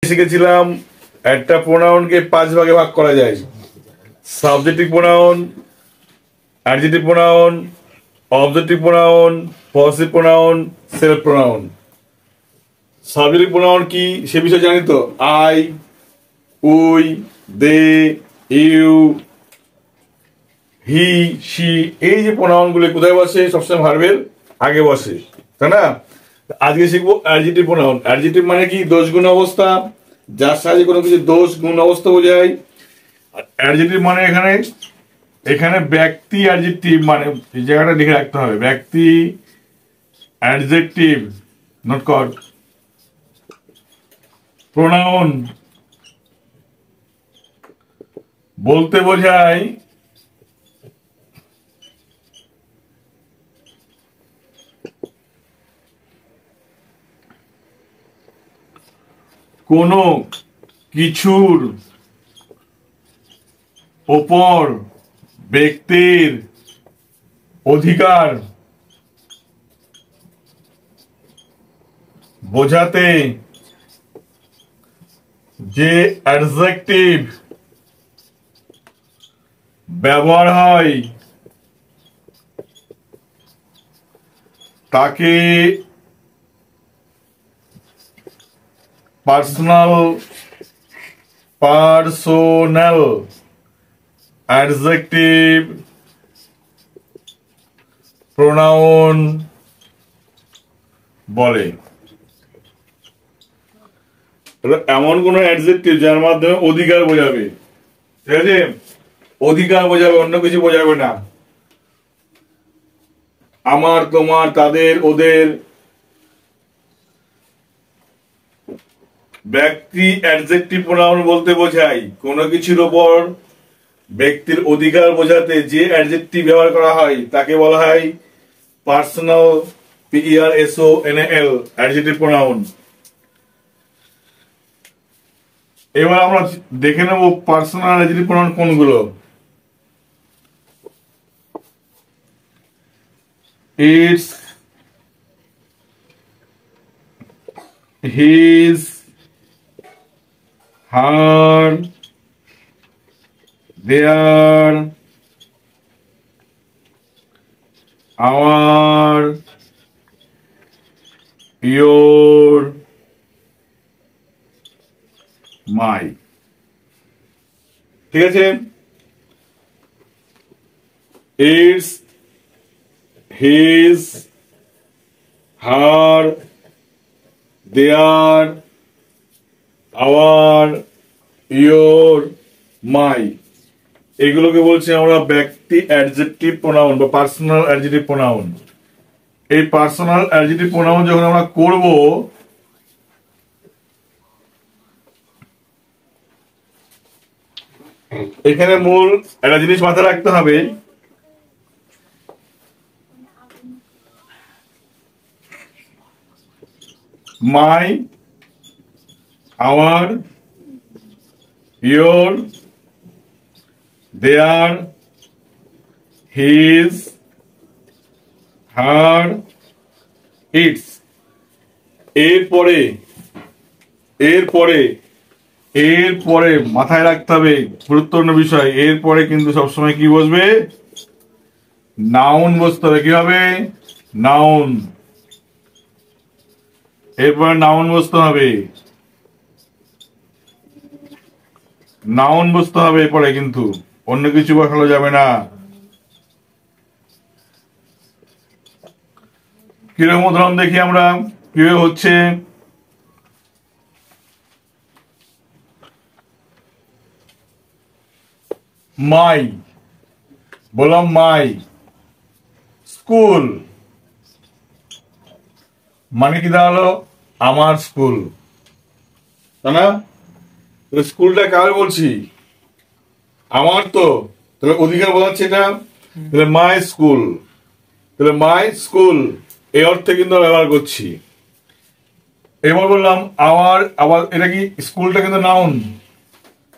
শিখেছিলাম একটা প্রোনাউনকে 5 ভাগে ভাগ করা যায়। Subjective pronoun, adjective pronoun, objective pronoun, possessive pronoun, self pronoun. Subjective pronoun কি সে বিষয়ে জানি তো? I, we, they, you, he, she, এই যে প্রোনাউনগুলো কোথায় বসে? সবসময় ভার্বের আগে বসে, তাই না? আজকে শিখবো অ্যাডজেক্টিভ প্রোনাউন। অ্যাডজেক্টিভ মানে কি? দোষ গুণ অবস্থা, যার সাহায্যে কোনো কিছু দোষ গুণ অবস্থা বোঝায়। অ্যাডজেক্টিভ মানে এখানে ব্যক্তি, অ্যাডজেক্টিভ মানে এই জায়গাটা লিখে রাখতে হবে, ব্যক্তি অ্যাডজেক্টিভ, নোট কর। প্রোনাউন বলতে বোঝায় কোনো কিছুর ওপর ব্যক্তির অধিকার বোঝাতে যে অ্যাডজেক্টিভ ব্যবহার হয় তাকে পার্সোনাল অ্যাডজেক্টিভ প্রোনাউন বলে। এমন কোন অ্যাডজেক্টিভ যার মাধ্যমে অধিকার বোঝাবে, ঠিক আছে? অধিকার বোঝাবে, অন্য কিছু বোঝাবে না। আমার, তোমার, তাদের, ওদের। ব্যক্তি অ্যাডজেক্টিভ প্রোনাউন বলতে বোঝায় কোনো কিছুর ওপর ব্যক্তির অধিকার বোঝাতে যে অ্যাডজেক্টিভ ব্যবহার করা হয় তাকে বলা হয় পার্সোনাল, PERSONAL অ্যাডজেক্টিভ প্রোনাউন। এবার আমরা দেখে নেব পার্সোনাল অ্যাডজেক্টিভ প্রোনাউন কোনগুলো। Its, his, her, their, our, your, my. ঠিক আছে? Its, his, her, their, our, your, my, এগুলোকে বলছি আমরা ব্যক্তি অ্যাডজেক্টিভ প্রোনাউন বা পার্সোনাল অ্যাডজেক্টিভ প্রোনাউন। এই পার্সোনাল অ্যাডজেক্টিভ প্রোনাউন যখন আমরা করব, এখানে মূল একটা জিনিস মাথায় রাখতে হবে, my, our, your, their, his, her, its. এরপরে মাথায় রাখতে হবে গুরুত্বপূর্ণ বিষয়, এরপরে কিন্তু সবসময় কি বসবে? নাউন বসতে হবে। কি হবে? নাউন। এরপরে নাউন বসতে হবে, নাউন বসতে হবে এরপরে, কিন্তু অন্য কিছু বসানো যাবে না। কিরকম উদাহরণ দেখি আমরা কিভাবে হচ্ছে। মাই, বললাম মাই স্কুল, মানে কি দাঁড়ালো? আমার স্কুল, তাই না? স্কুলটা কার বলছি? আমার তো, তাহলে অধিকার বোঝাচ্ছে এটা। তাহলে মাই স্কুল, তাহলে মাই স্কুল এই অর্থে কিন্তু ব্যবহার করছি। এবার বললাম আওয়ার, আবার এটা কি? স্কুলটা কিন্তু নাউন,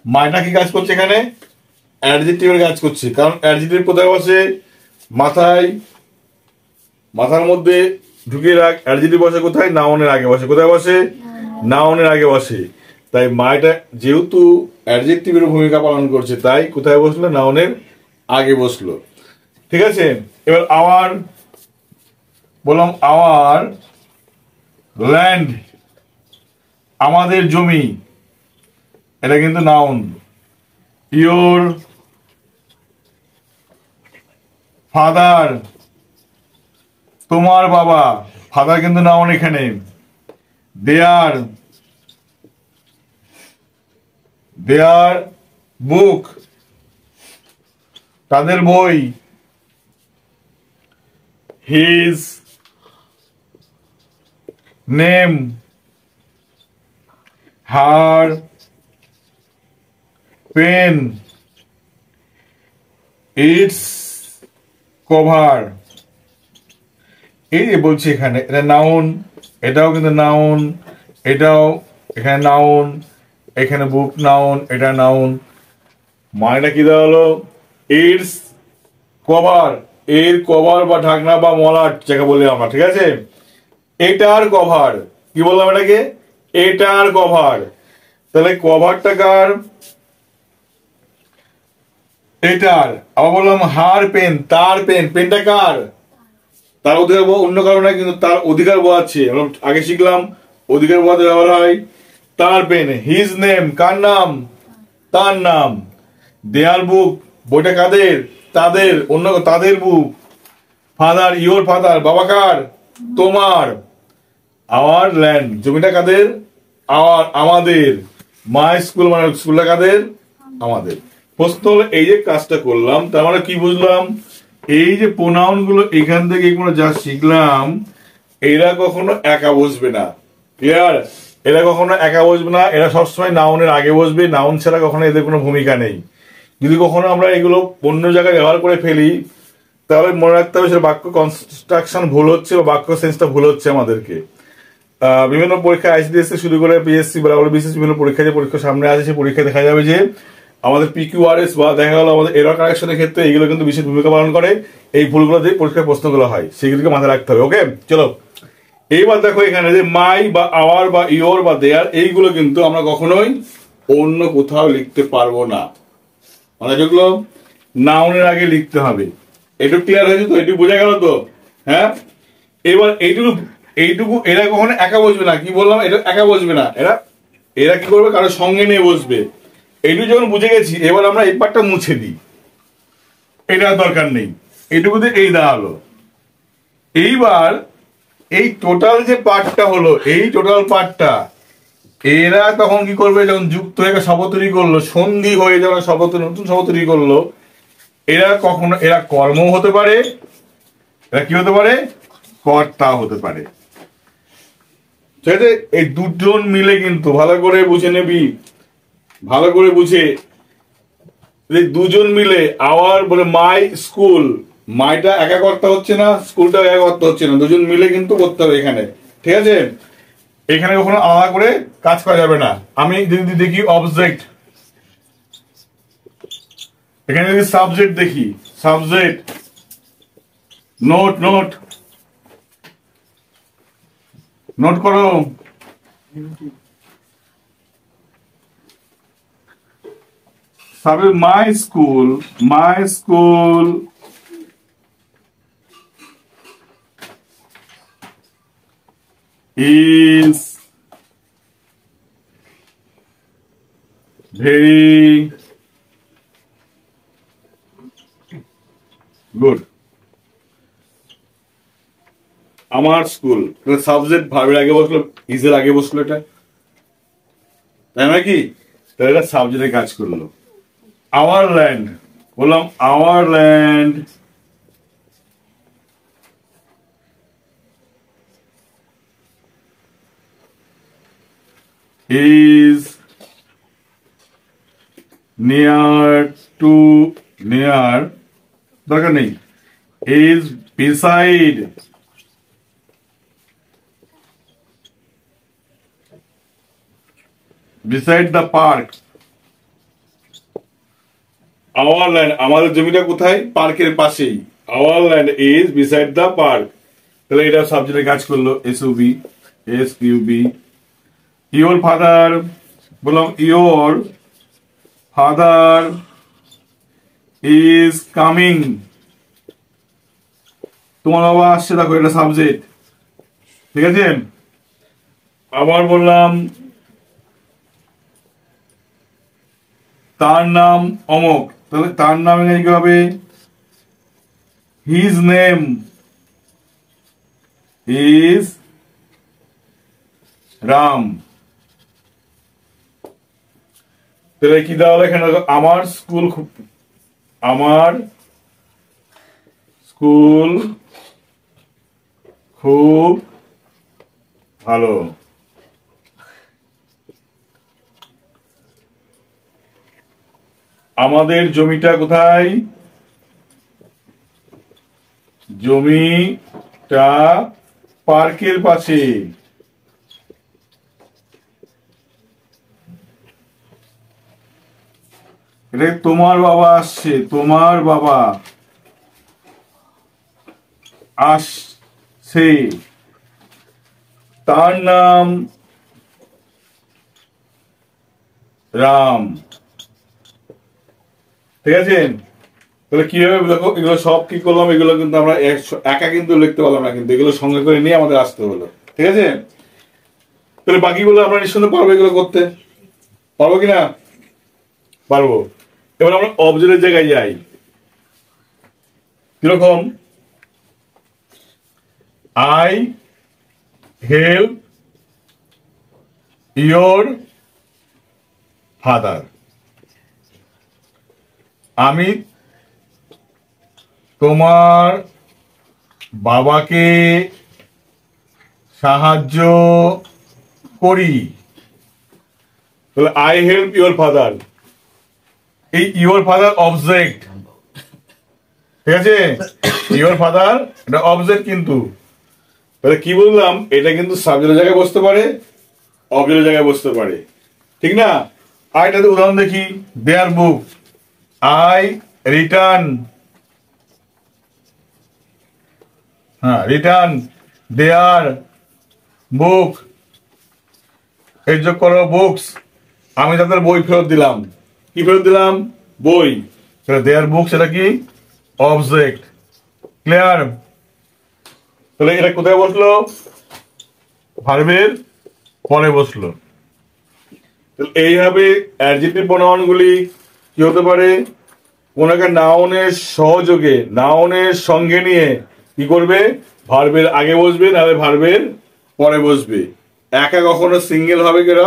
মাইটা কি কাজ করছে এখানে? অ্যাডজেক্টিভের কাজ করছে। কারণ অ্যাডজেক্টিভ কোথায় বসে? মাথার মধ্যে ঢুকিয়ে রাখ। অ্যাডজেক্টিভ বসে কোথায়? নাউনের আগে বসে। কোথায় বসে? নাউনের আগে বসে। তাই মাইটা যেহেতু অ্যাডজেক্টিভের ভূমিকা পালন করছে, তাই কোথায় বসলো? নাউনের আগে বসলো। ঠিক আছে, এবার আওয়ার, বললাম আওয়ার ল্যান্ড, আমাদের জমি, এটা কিন্তু নাউন। ইয়োর ফাদার, তোমার বাবা, ফাদার কিন্তু নাউন এখানে। দেয়ার, দেয়ার বুক, তাদের বই। His name, her pen, its cover. এই যে বলছি এখানে এটা নাউন, এটাও কিন্তু নাউন, এটাও এখানে নাউন, এখানে বুক নাউন, এটা নাউন। মানেটা কি দাঁড়ালো? ইটস কভার, এর কভার বা ঢাকনা বা মলাট যাকে বলি আমরা, ঠিক আছে? এটার কভার, কি বললাম এটাকে? এটার কভার। তাহলে কভারটা কার? এটার। আবার বললাম হার পেন, তার পেন, পেনটা কার? তার অধিকার অন্য কারণে, কিন্তু তার অধিকার বোঝাচ্ছে। আগে শিখলাম অধিকার বোঝাতে ব্যবহার হয় তার পেন। হিজ নেম, কার নাম? তার নাম। দেয়ার বুক, বইটা কাদের? তাদের, অন্য তাদের বুক। ফাদার, ইয়োর ফাদার, বাবা কার? তোমার। আওয়ার ল্যান্ড, জমিটা কাদের? আওয়ার, আমাদের। মাই স্কুল, মানে স্কুলটা কাদের? আমাদের। প্রশ্ন হলো এই যে কাজটা করলাম, তার মানে কি বুঝলাম? এই যে প্রোনাউন গুলো এখান থেকে এগুলো যা শিখলাম, এরা কখনো একা বসবে না। ক্লিয়ার? এরা কখনো একা বসবে না, এরা সবসময় নাউনের আগে বসবে। নাউন ছাড়া কখনো এদের কোনো ভূমিকা নেই। যদি কখনো আমরা এগুলো অন্য জায়গায় ব্যবহার করে ফেলি, তাহলে মনে রাখতে হবে সেটা বাক্য কনস্ট্রাকশন ভুল হচ্ছে বা বাক্য সেন্সটা ভুল হচ্ছে আমাদেরকে। বিভিন্ন পরীক্ষা আইসিডিএস শুরু করে পিএসসি বরাবর বিশেষ বিভিন্ন পরীক্ষা, যে পরীক্ষা সামনে আছে সেই পরীক্ষায় দেখা যাবে যে আমাদের পিকিউআরএস বা দেখা গেল আমাদের এরর কারেকশনের ক্ষেত্রে এগুলো কিন্তু বিশেষ ভূমিকা পালন করে। এই ভুলগুলো দিয়ে পরীক্ষার প্রশ্নগুলো হয়, সেগুলোকে মাথায় রাখতে হবে। ওকে, চলো এইবার দেখো এখানে যে মাই বা আওয়ার বা ইয়োর বা দেয়ার, এইগুলো কিন্তু আমরা কখনোই অন্য কোথাও লিখতে পারবো না। মানে যেগুলো নাউনের আগে লিখতে হবে। এটুকু ক্লিয়ার হয়েছে তো? এটুকু বোঝা গেল তো? হ্যাঁ, এবার এইটুকু এরা কখনো একা বসবে না। কি বললাম? এটা একা বসবে না, এরা এরা কি করবে? কারো সঙ্গে নিয়ে বসবে। এইটুকু যখন বুঝে গেছি, এবার আমরা এই পার্টটা মুছে দিই, এটা দরকার নেই। এইটুকুতে এই দাঁড়ালো। এইবার এই টোটাল যে পার্টটা হলো, এই টোটাল পার্টটা এরা তখন কি করবে? যখন যুক্ত হয়ে শব্দ তৈরি করলো, সন্ধি হয়ে যখন শব্দ, নতুন শব্দ তৈরি করলো, এরা কখনো এরা কর্ম হতে পারে, এরা কি হতে পারে? কর্তা হতে পারে। ঠিক আছে? এই দুজন মিলে কিন্তু ভালো করে বুঝে নেবি, ভালো করে বুঝে, দুজন মিলে আওয়ার বলে মাই স্কুল, মাইটা একা কর্তা হচ্ছে না, স্কুলটা একা কর্তা হচ্ছে না, দুজন মিলে কিন্তু করতে হবে এখানে। ঠিক আছে? এখানে কখনো আলাদা করে কাজ করা যাবে না। আমি যদি দেখি অবজেক্ট, এখানে যদি সাবজেক্ট দেখি, সাবজেক্ট, নোট, নোট নোট করো। Subject my school, my school is very good. আমার স্কুল, সাবজেক্ট ভার্বের আগে বসলো, ইজের আগে বসলো, এটা তাই না কি? তাহলে এটা সাবজেক্টের কাজ করলো। আওয়ার ল্যান্ড, বললাম our land is near to, near দরকার নেই, is beside the park. Our land, আমাদের জমিটা কোথায়? পার্কের পাশেই। Our land is beside the park. তাহলে এটা সাবজেক্টের কাজ করলো। SUB, SUB. Your father বললাম ইয়োর ফাদার ইজ কামিং, তোমার বাবা আসছে, দেখো এটা সাবজেক্ট, ঠিক আছে। আবার বললাম তার নাম অমক, তাহলে তার নাম কি হবে, হিজ নেম ইজ রাম। তাহলে কি দেওয়া হলো এখানে, আমার স্কুল খুব ভালো। আমাদের জমিটা কোথায়, জমিটা পার্কের পাশে। এটা তোমার বাবা আসছে, তোমার বাবা আসছে, তার নাম রাম, ঠিক আছে। তাহলে কি হবে দেখো, এগুলো সব কি করলাম, এগুলো কিন্তু আমরা একা কিন্তু লিখতে পারলাম না, কিন্তু এগুলো সঙ্গে করে নিয়ে আমাদের আসতে হলো, ঠিক আছে। তাহলে বাকিগুলো আমরা নিঃসন্দেহে পারবো, এগুলো করতে পারবো কিনা, পারবো। এবার আমরা অবজেক্টের জায়গায় যাই, কিরকম, আই হেল্প ইয়োর ফাদার, আমি তোমার বাবাকে সাহায্য করি। তাহলে আই হেল্প ইয়োর ফাদার, এই ইয়োর ফাদার অবজেক্ট, ঠিক আছে। ইয়োর ফাদার এটা অবজেক্ট, কিন্তু তাহলে কি বললাম, এটা কিন্তু সাবজেক্টের জায়গায় বসতে পারে, অবজেক্টের জায়গায় বসতে পারে, ঠিক না। আর এটাতে উদাহরণ দেখি, দেয়ার বুক, আই রিটার্ন, হ্যাঁ রিটার্ন দেয়ার বুক, এই যোগ করো বুকস, আমি তাদের বই ফেরত দিলাম, কি ফেরত দিলাম, বই। দেয়ার বুক সেটা কি, অবজেক্ট, ক্লিয়ার। তাহলে এটা কোথায় বসলো, ভার্বের পরে বসলো। এইভাবে অ্যাডজেক্টিভ প্রোনাউনগুলি কি হতে পারে, কোন একটা নাউনের সহযোগে, নাউনের সঙ্গে নিয়ে কি করবে, ভার্বের আগে বসবে, নাহলে ভার্বের পরে বসবে, একা কখনো সিঙ্গেল ভাবে কেউ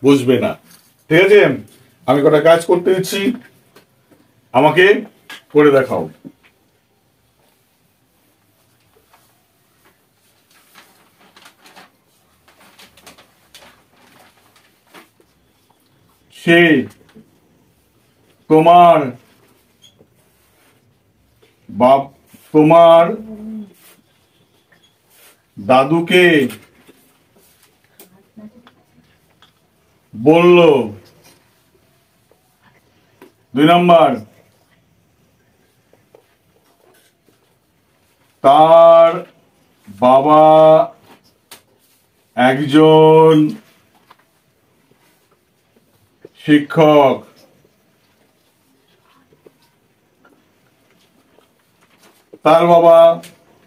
বসবে না, ঠিক আছে। আমি কটা কাজ করতে দিচ্ছি, আমাকে করে দেখাও। সে তোমার তোমার দাদুকে বলল, 2 নম্বর, তার বাবা একজন শিক্ষক, তার বাবা,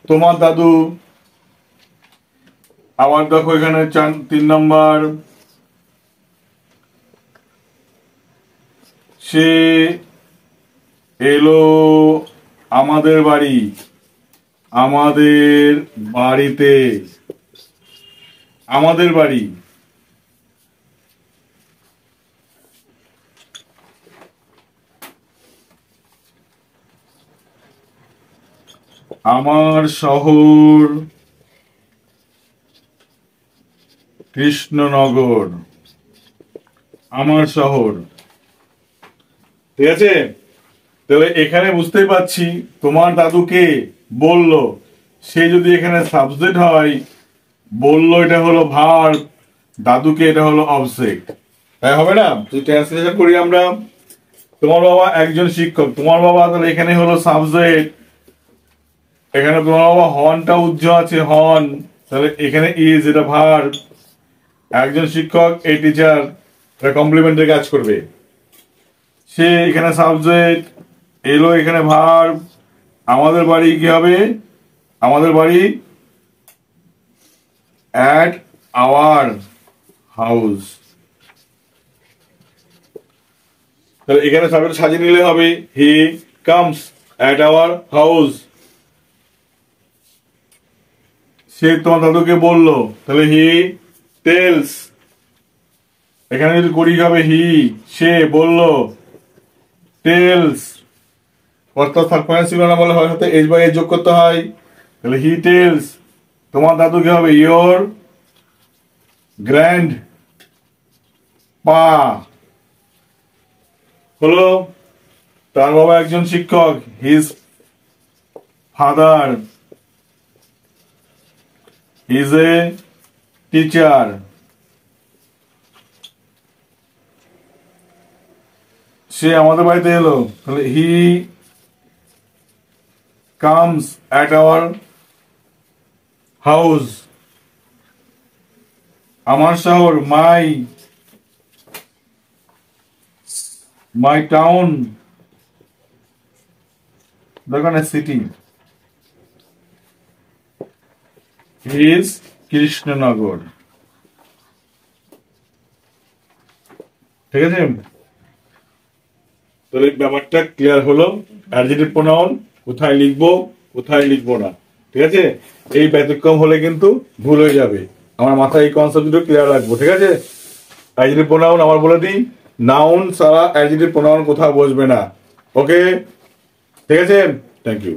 তোমার দাদু। আবার দেখো এখানে 3 নম্বর, সে এলো আমাদের বাড়ি, আমাদের বাড়িতে, আমাদের বাড়ি। আমার শহর কৃষ্ণনগর, আমার শহর, ঠিক আছে। তাহলে এখানে বুঝতেই পারছি, তোমার দাদুকে বলল, সে যদি এখানে সাবজেক্ট হয়, বললো এটা হলো ভার্ব, দাদুকে এটা হলো অবজেক্ট, তাই হবে না। যদি ট্রান্সলেশন করি আমরা, তোমার বাবা একজন শিক্ষক, তোমার বাবা, তাহলে এখানে হলো সাবজেক্ট, এখানে তোমার বাবা হর্নটা উজ্জ্ব আছে, হর্ন, তাহলে এখানে ইজ, এটা ভার্ব, একজন শিক্ষক, এ টিচার, এটা কমপ্লিমেন্টারি কাজ করবে। সে এখানে সাবজেক্ট, এলো এখানে ভার্ব। আমাদের বাড়ি কি হবে? আমাদের বাড়ি at our house। তাহলে এখানে সাবজেক্ট সাজিয়ে নিলে হবে he comes at our house। সে তোমার দাদুকে বললো, তাহলে হি টেলস। এখানে যদি করি হবে হি, সে বললো, টেলস। অর্থাৎ থার্ড পারসন সিঙ্গুলার না বলে হয় সাথে এইচ বাই এইচ যোগ করতে হয়। তাহলে হি টেলস তোমার দাদুকে হবে ইয়োর গ্র্যান্ড পা। হলো। তার বাবা একজন শিক্ষক, his father is a teacher. সে আমাদের বাড়িতে এলো, তাহলে he comes at our house. আমার শহর মাই টাউন, দেখুন সিটি ইজ কৃষ্ণনগর। ঠিক আছে, তাহলে ব্যাপারটা ক্লিয়ার হলো। অ্যাডজেক্টিভ প্রোনাউন কোথায় লিখবো, কোথায় লিখবো না, ঠিক আছে। এই ব্যতিক্রম হলে কিন্তু ভুল হয়ে যাবে। আমার মাথায় এই কনসেপ্ট দুটো ক্লিয়ার রাখবো, ঠিক আছে। অ্যাডজেক্টিভ প্রোনাউন আমার বলে দিই, নাউন ছাড়া অ্যাডজেক্টিভ প্রোনাউন কোথাও বসবে না। ওকে, ঠিক আছে, থ্যাংক ইউ।